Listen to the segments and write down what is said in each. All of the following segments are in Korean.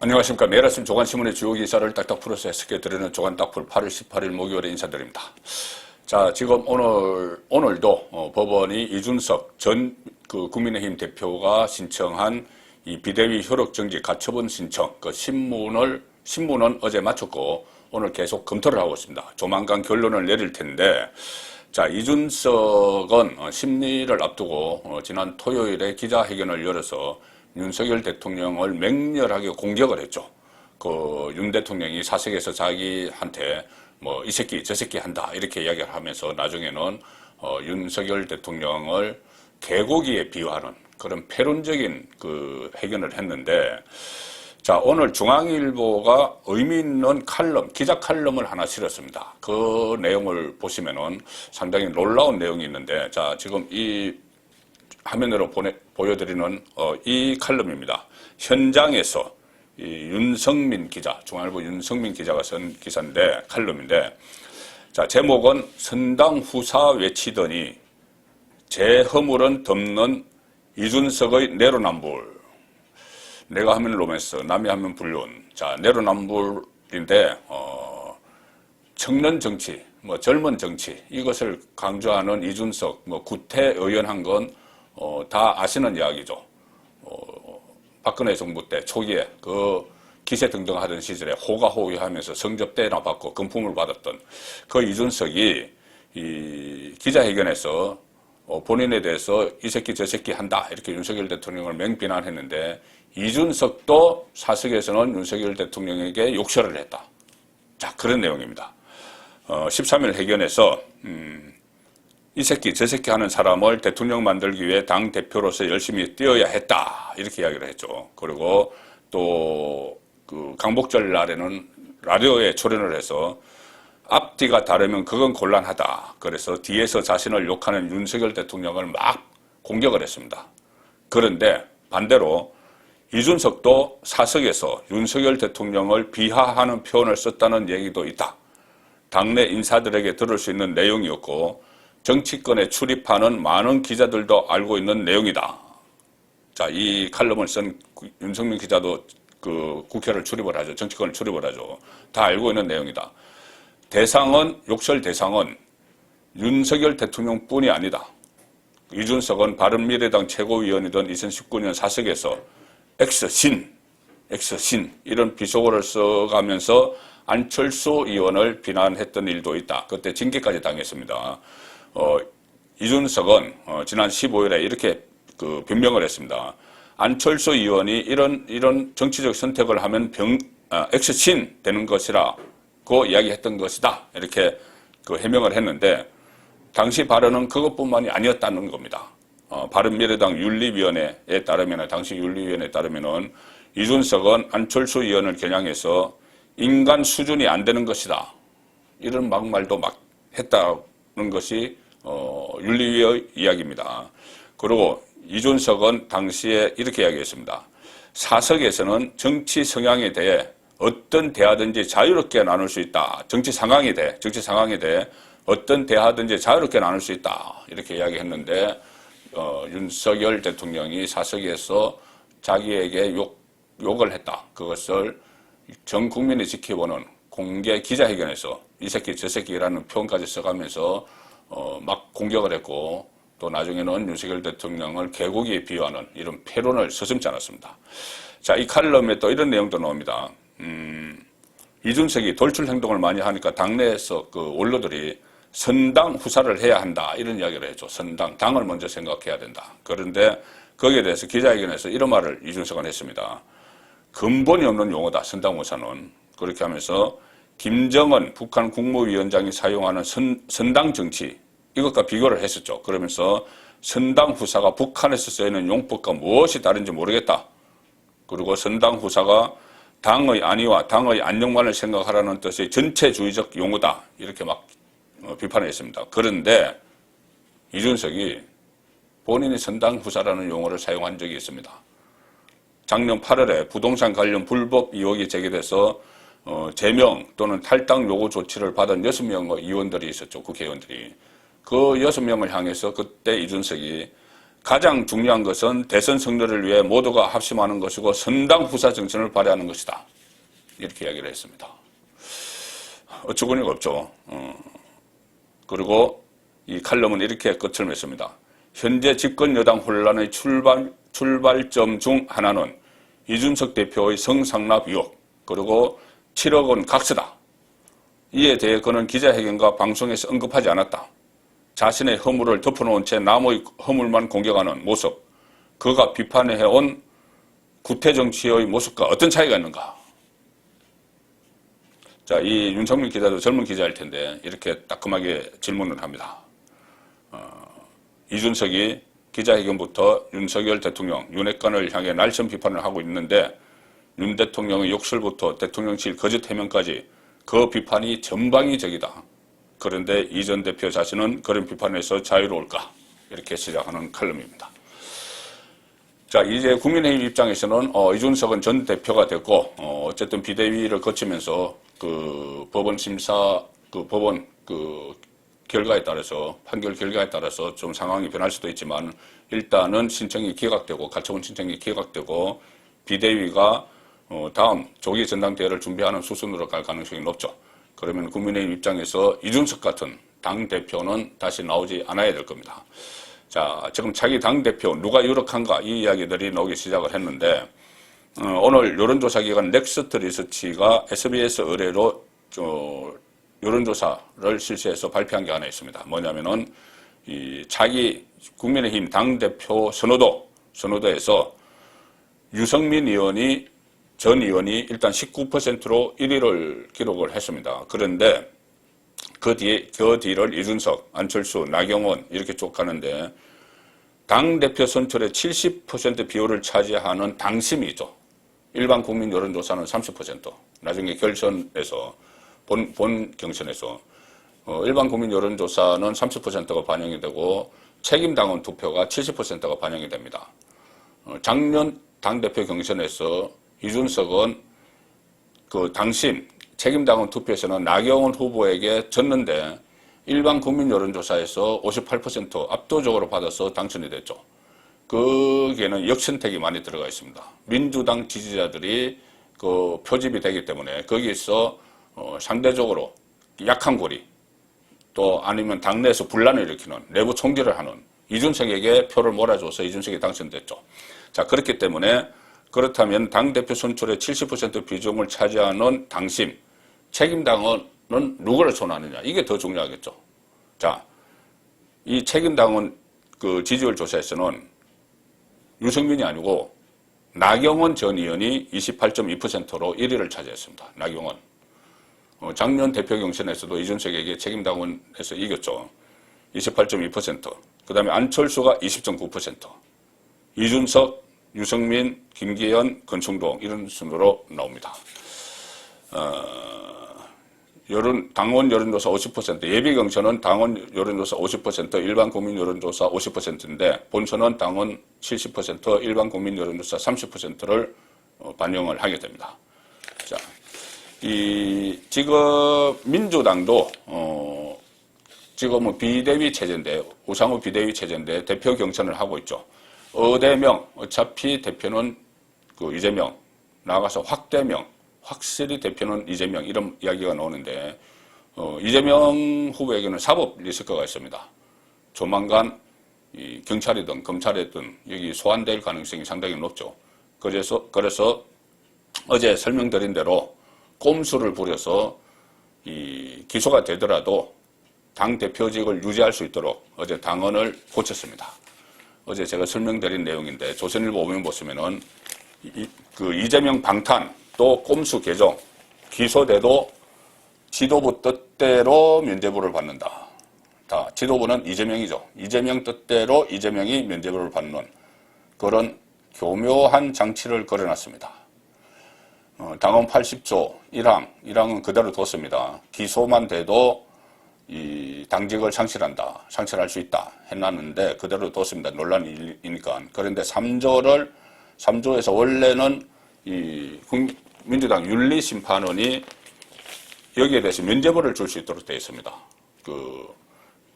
안녕하십니까. 매일 아침 조간신문의 주요 기사를 딱딱 풀어서 해석해드리는 조간딱풀 8월 18일 목요일에 인사드립니다. 자, 지금 오늘도 법원이 이준석 전 국민의힘 대표가 신청한 이 비대위 효력정지 가처분 신청, 신문은 어제 마쳤고 오늘 계속 검토를 하고 있습니다. 조만간 결론을 내릴 텐데, 자, 이준석은 심리를 앞두고 지난 토요일에 기자회견을 열어서 윤석열 대통령을 맹렬하게 공격을 했죠. 윤 대통령이 사석에서 자기한테 이 새끼 저 새끼 한다 이렇게 이야기를 하면서 나중에는 윤석열 대통령을 개고기에 비유하는 그런 패론적인 회견을 했는데, 자, 오늘 중앙일보가 의미 있는 기자 칼럼을 하나 실었습니다. 그 내용을 보시면은 상당히 놀라운 내용이 있는데, 자, 지금 이 화면으로 보여드리는 이 칼럼입니다. 현장에서 이 윤성민 기자, 중앙일보 윤성민 기자가 쓴 기사인데, 칼럼인데, 자, 제목은 선당 후사 외치더니 제 허물은 덮는 이준석의 내로남불. 내가 하면 로맨스, 남이 하면 불륜. 자, 내로남불인데, 청년 정치, 젊은 정치, 이것을 강조하는 이준석, 구태의연한 건, 다 아시는 이야기죠. 박근혜 정부 때 초기에 기세등등하던 시절에 호가호위하면서 성접대나 받고 금품을 받았던 그 이준석이 이 기자회견에서 본인에 대해서 이 새끼 저 새끼 한다 이렇게 윤석열 대통령을 맹비난했는데, 이준석도 사석에서는 윤석열 대통령에게 욕설을 했다. 자, 그런 내용입니다. 13일 회견에서 이 새끼 저 새끼 하는 사람을 대통령 만들기 위해 당 대표로서 열심히 뛰어야 했다 이렇게 이야기를 했죠. 그리고 또 강복절 날에는 라디오에 출연을 해서 앞뒤가 다르면 그건 곤란하다. 그래서 뒤에서 자신을 욕하는 윤석열 대통령을 막 공격을 했습니다. 그런데 반대로 이준석도 사석에서 윤석열 대통령을 비하하는 표현을 썼다는 얘기도 있다. 당내 인사들에게 들을 수 있는 내용이었고 정치권에 출입하는 많은 기자들도 알고 있는 내용이다. 자, 이 칼럼을 쓴 윤성민 기자도 국회를 출입을 하죠. 정치권을 출입을 하죠. 다 알고 있는 내용이다. 욕설 대상은 윤석열 대통령뿐이 아니다. 이준석은 바른미래당 최고위원이던 2019년 사석에서 X신 이런 비속어를 써가면서 안철수 의원을 비난했던 일도 있다. 그때 징계까지 당했습니다. 이준석은 지난 15일에 이렇게 변명을 했습니다. 안철수 의원이 이런 정치적 선택을 하면 X신 되는 것이라고 이야기했던 것이다. 이렇게 해명을 했는데, 당시 발언은 그것뿐만이 아니었다는 겁니다. 바른미래당 윤리위원회에 따르면, 당시 윤리위원회에 따르면은 이준석은 안철수 의원을 겨냥해서 인간 수준이 안 되는 것이다. 이런 막말도 막 했다는 것이 윤리위의 이야기입니다. 그리고 이준석은 당시에 이렇게 이야기했습니다. 사석에서는 정치 성향에 대해 어떤 대화든지 자유롭게 나눌 수 있다. 정치 상황에 대해 어떤 대화든지 자유롭게 나눌 수 있다. 이렇게 이야기했는데, 윤석열 대통령이 사석에서 자기에게 욕을 했다. 그것을 전 국민이 지켜보는 공개 기자회견에서 이 새끼 저 새끼라는 표현까지 써가면서 막 공격을 했고, 또 나중에는 윤석열 대통령을 개고기에 비유하는 이런 패론을 서슴지 않았습니다. 자, 이 칼럼에 또 이런 내용도 나옵니다. 이준석이 돌출 행동을 많이 하니까 당내에서 원로들이 선당 후사를 해야 한다 이런 이야기를 했죠. 당을 먼저 생각해야 된다. 그런데 거기에 대해서 기자회견에서 이런 말을 이준석은 했습니다. 근본이 없는 용어다, 선당 후사는. 그렇게 하면서 김정은 북한 국무위원장이 사용하는 선당 정치, 이것과 비교를 했었죠. 그러면서 선당 후사가 북한에서 쓰이는 용법과 무엇이 다른지 모르겠다. 그리고 선당 후사가 당의 안위와 당의 안녕만을 생각하라는 뜻의 전체주의적 용어다. 이렇게 막 비판을 했습니다. 그런데 이준석이 본인이 선당 후사라는 용어를 사용한 적이 있습니다. 작년 8월에 부동산 관련 불법 의혹이 제기돼서 제명 또는 탈당 요구 조치를 받은 6명의 의원들이 있었죠. 국회의원들이. 그 6명을 향해서 그때 이준석이 가장 중요한 것은 대선 승리를 위해 모두가 합심하는 것이고 선당 후사 정신을 발휘하는 것이다. 이렇게 이야기를 했습니다. 어처구니가 없죠. 그리고 이 칼럼은 이렇게 끝을 맺습니다. 현재 집권 여당 혼란의 출발점 중 하나는 이준석 대표의 성상납 의혹 그리고 7억 원 각서다. 이에 대해 그는 기자회견과 방송에서 언급하지 않았다. 자신의 허물을 덮어놓은 채 남의 허물만 공격하는 모습, 그가 비판해온 구태정치의 모습과 어떤 차이가 있는가? 자, 이 윤석열 기자도 젊은 기자일 텐데 이렇게 따끔하게 질문을 합니다. 이준석이 기자회견부터 윤석열 대통령, 윤핵관을 향해 날선 비판을 하고 있는데 윤 대통령의 욕설부터 대통령실 거짓 해명까지 그 비판이 전방위적이다. 그런데 이 전 대표 자신은 그런 비판에서 자유로울까? 이렇게 시작하는 칼럼입니다. 자, 이제 국민의힘 입장에서는 이준석은 전 대표가 됐고 어쨌든 비대위를 거치면서 그 법원 심사, 법원 결과에 따라서 판결 결과에 따라서 좀 상황이 변할 수도 있지만 일단은 신청이 기각되고 가처분 신청이 기각되고 비대위가 다음 조기 전당대회를 준비하는 수순으로 갈 가능성이 높죠. 그러면 국민의힘 입장에서 이준석 같은 당대표는 다시 나오지 않아야 될 겁니다. 자, 지금 자기 당대표 누가 유력한가 이 이야기들이 나오기 시작을 했는데 오늘 여론조사기관 넥스트 리서치가 SBS 의뢰로 여론조사를 실시해서 발표한 게 하나 있습니다. 뭐냐면은 이 자기 국민의힘 당대표 선호도에서 유승민 전 의원이 일단 19%로 1위를 기록을 했습니다. 그런데 그 뒤를 이준석, 안철수, 나경원 이렇게 쭉 가는데 당대표 선출의 70% 비율을 차지하는 당심이죠. 일반 국민 여론조사는 30%. 나중에 결선에서 본 경선에서 일반 국민 여론조사는 30%가 반영이 되고 책임당원 투표가 70%가 반영이 됩니다. 작년 당대표 경선에서 이준석은 그 당심 책임당원 투표에서는 나경원 후보에게 졌는데 일반 국민 여론조사에서 58% 압도적으로 받아서 당선이 됐죠. 거기에는 역선택이 많이 들어가 있습니다. 민주당 지지자들이 그 표집이 되기 때문에 거기에서 상대적으로 약한 고리 또 아니면 당내에서 분란을 일으키는 내부 총질을 하는 이준석에게 표를 몰아줘서 이준석이 당선됐죠. 자, 그렇기 때문에 그렇다면 당대표 선출의 70% 비중을 차지하는 당심, 책임당원은 누구를 선호하느냐 이게 더 중요하겠죠. 자, 이 책임당원 그 지지율 조사에서는 유승민이 아니고 나경원 전 의원이 28.2%로 1위를 차지했습니다. 나경원. 작년 대표 경선에서도 이준석에게 책임당원에서 이겼죠. 28.2%. 그 다음에 안철수가 20.9%. 이준석, 유승민, 김기현, 권충동 이런 순으로 나옵니다. 당원 여론조사 50%, 예비 경선은 당원 여론조사 50%, 일반 국민 여론조사 50%인데 본선은 당원 70%, 일반 국민 여론조사 30%를 반영을 하게 됩니다. 자, 지금 민주당도 지금은 비대위 체제인데 우상호 비대위 체제인데 대표 경선을 하고 있죠. 어대명 어차피 대표는 그 이재명 나가서 확대명 확실히 대표는 이재명 이런 이야기가 나오는데 이재명 후보에게는 사법 리스크가 있습니다. 조만간 이 경찰이든 검찰이든 여기 소환될 가능성이 상당히 높죠. 그래서 어제 설명드린 대로 꼼수를 부려서 이 기소가 되더라도 당 대표직을 유지할 수 있도록 어제 당헌을 고쳤습니다. 어제 제가 설명드린 내용인데 조선일보 오면 보시면은 그 이재명 방탄 또 꼼수 개정 기소돼도 지도부 뜻대로 면죄부를 받는다. 다 지도부는 이재명이죠. 이재명 뜻대로 이재명이 면죄부를 받는 그런 교묘한 장치를 걸어놨습니다. 당헌 80조 1항은 그대로 뒀습니다. 기소만 돼도 이 당직을 상실할 수 있다 해놨는데 그대로 뒀습니다. 논란이니까. 그런데 3조에서 원래는 이 민주당 윤리심판원이 여기에 대해서 면죄부를 줄 수 있도록 되어 있습니다. 그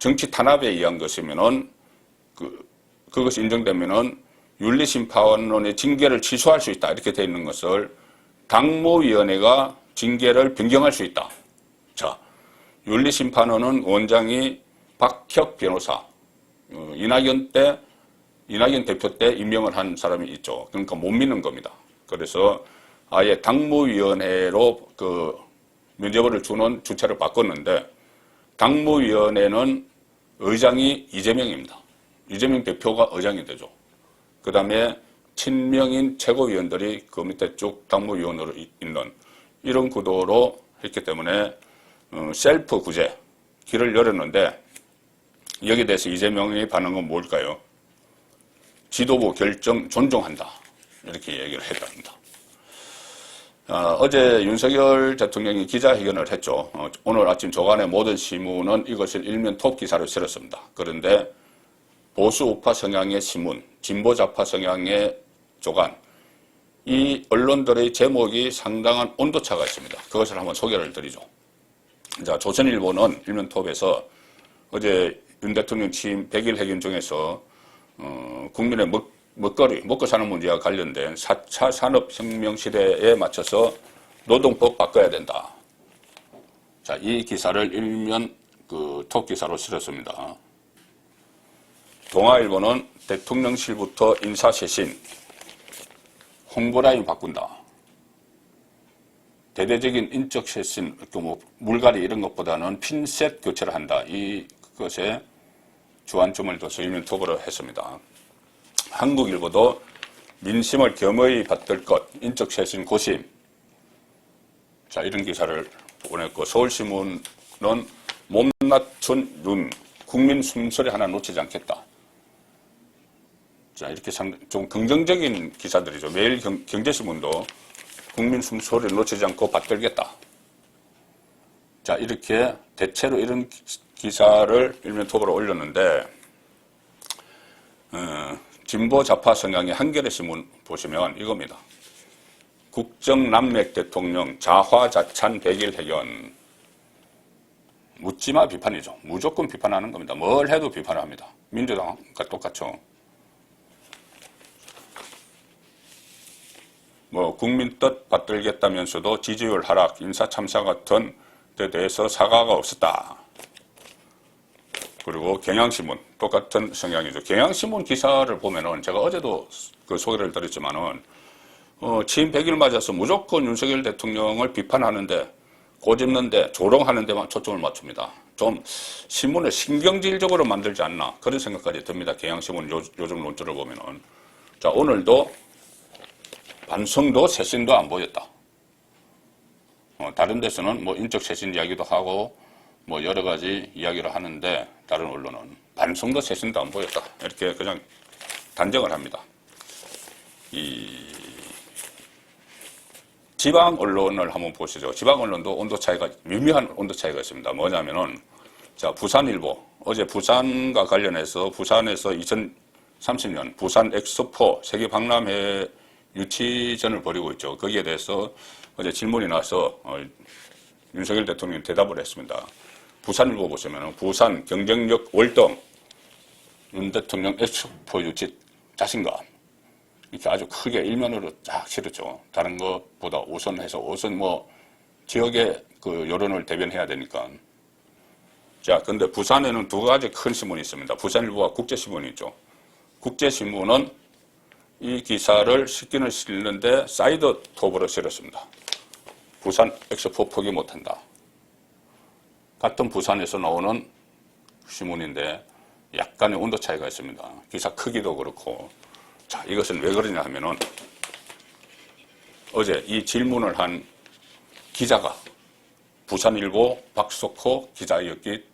정치 탄압에 의한 것이면은 그 그것이 인정되면은 윤리심판원의 징계를 취소할 수 있다. 이렇게 되어 있는 것을 당무위원회가 징계를 변경할 수 있다. 자, 윤리심판원은 원장이 박혁 변호사, 이낙연 대표 때 임명을 한 사람이 있죠. 그러니까 못 믿는 겁니다. 그래서 아예 당무위원회로 그 면죄부를 주는 주체를 바꿨는데, 당무위원회는 의장이 이재명입니다. 이재명 대표가 의장이 되죠. 그 다음에 친명인 최고위원들이 그 밑에 쭉 당무위원으로 있는 이런 구도로 했기 때문에 셀프 구제 길을 열었는데, 여기에 대해서 이재명이 반응은 뭘까요? 지도부 결정 존중한다. 이렇게 얘기를 했답니다. 어제 윤석열 대통령이 기자회견을 했죠. 오늘 아침 조간의 모든 신문은 이것을 일면 톱 기사로 실었습니다. 그런데 보수 우파 성향의 신문, 진보 좌파 성향의 조간, 이 언론들의 제목이 상당한 온도차가 있습니다. 그것을 한번 소개를 드리죠. 자, 조선일보는 일면 톱에서 어제 윤 대통령 취임 100일 회견 중에서 국민의 먹거리, 먹고 사는 문제와 관련된 4차 산업혁명 시대에 맞춰서 노동법 바꿔야 된다. 자, 이 기사를 일면 톱 기사로 실었습니다. 동아일보는 대통령실부터 인사쇄신, 홍보라인 바꾼다. 대대적인 인적 쇄신, 물갈이 이런 것보다는 핀셋 교체를 한다. 이것에 주안점을 둬서 일면 톱으로 했습니다. 한국일보도 민심을 겸허히 받들 것, 인적 쇄신 고심. 자, 이런 기사를 보냈고, 서울신문은 못 낮춘 눈, 국민 숨소리 하나 놓치지 않겠다. 자, 이렇게 좀 긍정적인 기사들이죠. 매일 경제신문도 국민 숨소리를 놓치지 않고 받들겠다. 자, 이렇게 대체로 이런 기사를 일면 톱으로 올렸는데, 진보 좌파 성향의 한겨레 신문 보시면 이겁니다. 국정남맥 대통령 자화자찬 100일 회견. 묻지마 비판이죠. 무조건 비판하는 겁니다. 뭘 해도 비판을 합니다. 민주당과 똑같죠. 국민 뜻 받들겠다면서도 지지율 하락, 인사 참사 같은 데 대해서 사과가 없었다. 그리고 경향신문, 똑같은 성향이죠. 경향신문 기사를 보면은 제가 어제도 그 소개를 드렸지만은, 취임 100일 맞아서 무조건 윤석열 대통령을 비판하는데, 꼬집는데, 조롱하는 데만 초점을 맞춥니다. 좀 신문을 신경질적으로 만들지 않나, 그런 생각까지 듭니다. 경향신문 요즘 논조를 보면은. 자, 오늘도 반성도 쇄신도 안 보였다. 다른 데서는 인적 쇄신 이야기도 하고 여러 가지 이야기를 하는데, 다른 언론은 반성도 쇄신도 안 보였다. 이렇게 그냥 단정을 합니다. 이 지방 언론을 한번 보시죠. 지방 언론도 온도 차이가, 미묘한 온도 차이가 있습니다. 뭐냐면은, 자, 부산일보. 어제 부산과 관련해서 부산에서 2030년 부산 엑스포 세계 박람회 유치전을 벌이고 있죠. 거기에 대해서 어제 질문이 나서 윤석열 대통령이 대답을 했습니다. 부산일보 보시면 부산 경쟁력 월등, 윤 대통령 엑스포 유치 자신감, 이렇게 아주 크게 일면으로 쫙 실었죠. 다른 것보다 우선 지역의 그 여론을 대변해야 되니까. 자, 근데 부산에는 두 가지 큰 신문이 있습니다. 부산일보와 국제신문이 있죠. 국제신문은 이 기사를 싣기는 실는데 사이드 톱으로 실었습니다. 부산 엑스포 포기 못한다. 같은 부산에서 나오는 신문인데 약간의 온도 차이가 있습니다. 기사 크기도 그렇고. 자, 이것은 왜 그러냐 하면은, 어제 이 질문을 한 기자가 부산일보 박석호 기자였기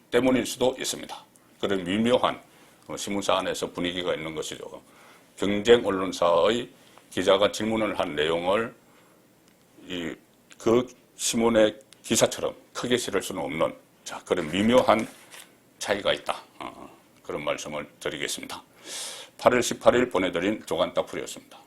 때문일 수도 있습니다. 그런 미묘한 신문사 안에서 분위기가 있는 것이죠. 경쟁 언론사의 기자가 질문을 한 내용을 그 신문의 기사처럼 크게 실을 수는 없는, 자, 그런 미묘한 차이가 있다. 그런 말씀을 드리겠습니다. 8월 18일 보내드린 조간따풀이었습니다.